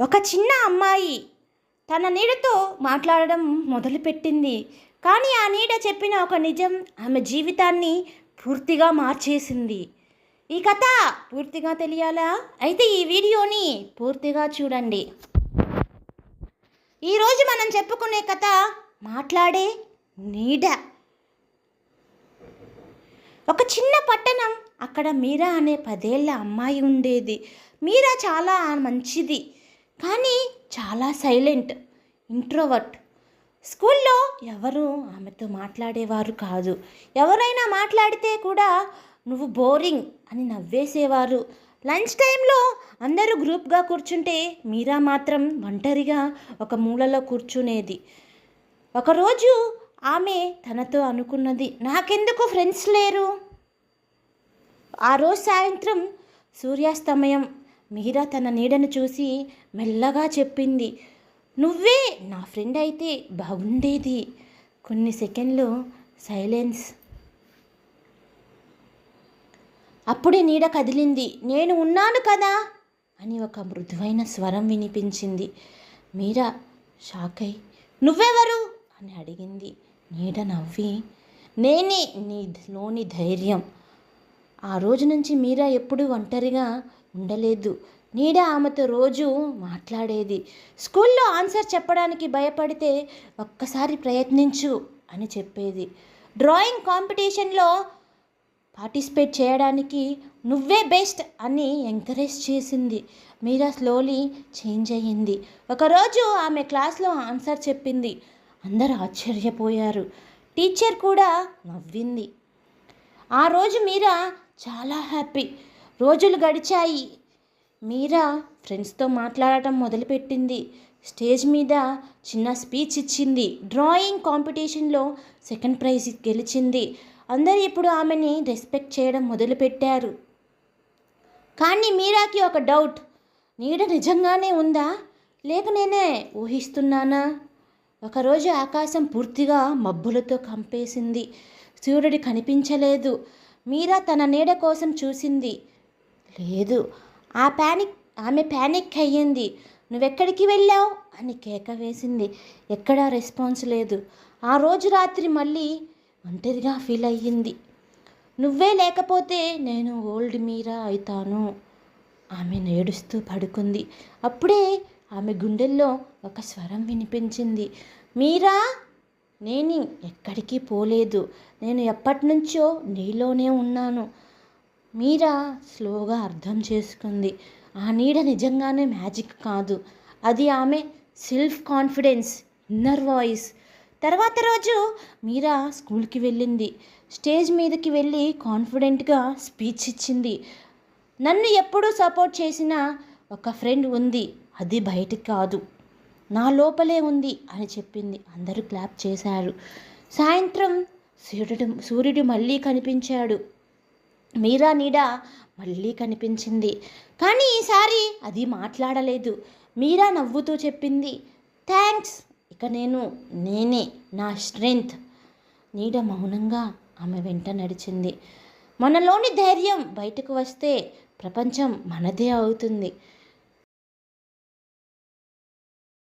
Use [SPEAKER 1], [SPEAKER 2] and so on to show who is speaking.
[SPEAKER 1] ఒక చిన్న అమ్మాయి తన నీడతో మాట్లాడడం మొదలుపెట్టింది. కానీ ఆ నీడ చెప్పిన ఒక నిజం ఆమె జీవితాన్ని పూర్తిగా మార్చేసింది. ఈ కథ పూర్తిగా తెలియాలా? అయితే ఈ వీడియోని పూర్తిగా చూడండి. ఈరోజు మనం చెప్పుకునే కథ మాట్లాడే నీడ. ఒక చిన్న పట్టణం. అక్కడ మీరా అనే 10 ఏళ్ల అమ్మాయి ఉండేది. మీరా చాలా మంచిది, కానీ చాలా సైలెంట్, ఇంట్రోవర్ట్. స్కూల్లో ఎవరు ఆమెతో మాట్లాడేవారు కాదు. ఎవరైనా మాట్లాడితే కూడా నువ్వు బోరింగ్ అని నవ్వేసేవారు. లంచ్ టైంలో అందరూ గ్రూప్గా కూర్చుంటే మీరా మాత్రం ఒంటరిగా ఒక మూలలో కూర్చునేది. ఒకరోజు ఆమె తనతో అనుకున్నది, నాకెందుకు ఫ్రెండ్స్ లేరు? ఆ రోజు సాయంత్రం సూర్యాస్తమయం. మీరా తన నీడను చూసి మెల్లగా చెప్పింది, నువ్వే నా ఫ్రెండ్ అయితే బాగుండేది. కొన్ని సెకండ్లు సైలెన్స్. అప్పుడే నీడ కదిలింది. నేను ఉన్నాను కదా అని ఒక మృదువైన స్వరం వినిపించింది. మీరా షాక్ అయి, నువ్వెవరు అని అడిగింది. నీడ నవ్వి, నేనే నీలోని ధైర్యం. ఆ రోజు నుంచి మీరా ఎప్పుడూ ఒంటరిగా ఉండలేదు. నీడ ఆమెతో రోజు మాట్లాడేది. స్కూల్లో ఆన్సర్ చెప్పడానికి భయపడితే ఒక్కసారి ప్రయత్నించు అని చెప్పేది. డ్రాయింగ్ కాంపిటీషన్లో పార్టిసిపేట్ చేయడానికి నువ్వే బెస్ట్ అని ఎంకరేజ్ చేసింది. మీరా స్లోలీ చేంజ్ అయ్యింది. ఒకరోజు ఆమె క్లాస్లో ఆన్సర్ చెప్పింది. అందరూ ఆశ్చర్యపోయారు. టీచర్ కూడా నవ్వింది. ఆ రోజు మీరా చాలా హ్యాపీ. రోజులు గడిచాయి. మీరా ఫ్రెండ్స్తో మాట్లాడటం మొదలుపెట్టింది. స్టేజ్ మీద చిన్న స్పీచ్ ఇచ్చింది. డ్రాయింగ్ కాంపిటీషన్లో సెకండ్ ప్రైజ్ గెలిచింది. అందరూ ఇప్పుడు ఆమెని రెస్పెక్ట్ చేయడం మొదలుపెట్టారు. కానీ మీరాకి ఒక డౌట్, నీడ నిజంగానే ఉందా లేక నేనే ఊహిస్తున్నానా? ఒకరోజు ఆకాశం పూర్తిగా మబ్బులతో కప్పేసింది. సూర్యుడు కనిపించలేదు. మీరా తన నీడ కోసం చూసింది. లేదు. ఆమె ప్యానిక్ అయ్యింది. నువ్వెక్కడికి వెళ్ళావు అని కేక వేసింది. ఎక్కడా రెస్పాన్స్ లేదు. ఆ రోజు రాత్రి మళ్ళీ ఒంటరిగా ఫీల్ అయ్యింది. నువ్వే లేకపోతే నేను ఓల్డ్ మీరా అవుతాను. ఆమె ఏడుస్తూ పడుకుంది. అప్పుడే ఆమె గుండెల్లో ఒక స్వరం వినిపించింది. మీరా, నేను ఎక్కడికి పోలేదు. నేను ఎప్పటినుంచో నీలోనే ఉన్నాను. మీరా స్లోగా అర్థం చేసుకుంది. ఆ నీడ నిజంగానే మ్యాజిక్ కాదు, అది ఆమె సెల్ఫ్ కాన్ఫిడెన్స్, ఇన్నర్ వాయిస్. తర్వాత రోజు మీరా స్కూల్కి వెళ్ళింది. స్టేజ్ మీదకి వెళ్ళి కాన్ఫిడెంట్గా స్పీచ్ ఇచ్చింది. నన్ను ఎప్పుడూ సపోర్ట్ చేసిన ఒక ఫ్రెండ్ ఉంది, అది బయటికి కాదు, నా లోపలే ఉంది అని చెప్పింది. అందరూ క్లాప్ చేశారు. సాయంత్రం సూర్యుడు మళ్ళీ కనిపించాడు. మీరా నీడ మళ్ళీ కనిపించింది. కానీ ఈసారి అది మాట్లాడలేదు. మీరా నవ్వుతూ చెప్పింది, థ్యాంక్స్, ఇక నేనే నా స్ట్రెంగ్త్. నీడ మౌనంగా ఆమె వెంట నడిచింది. మనలోని ధైర్యం బయటకు వస్తే ప్రపంచం మనదే అవుతుంది.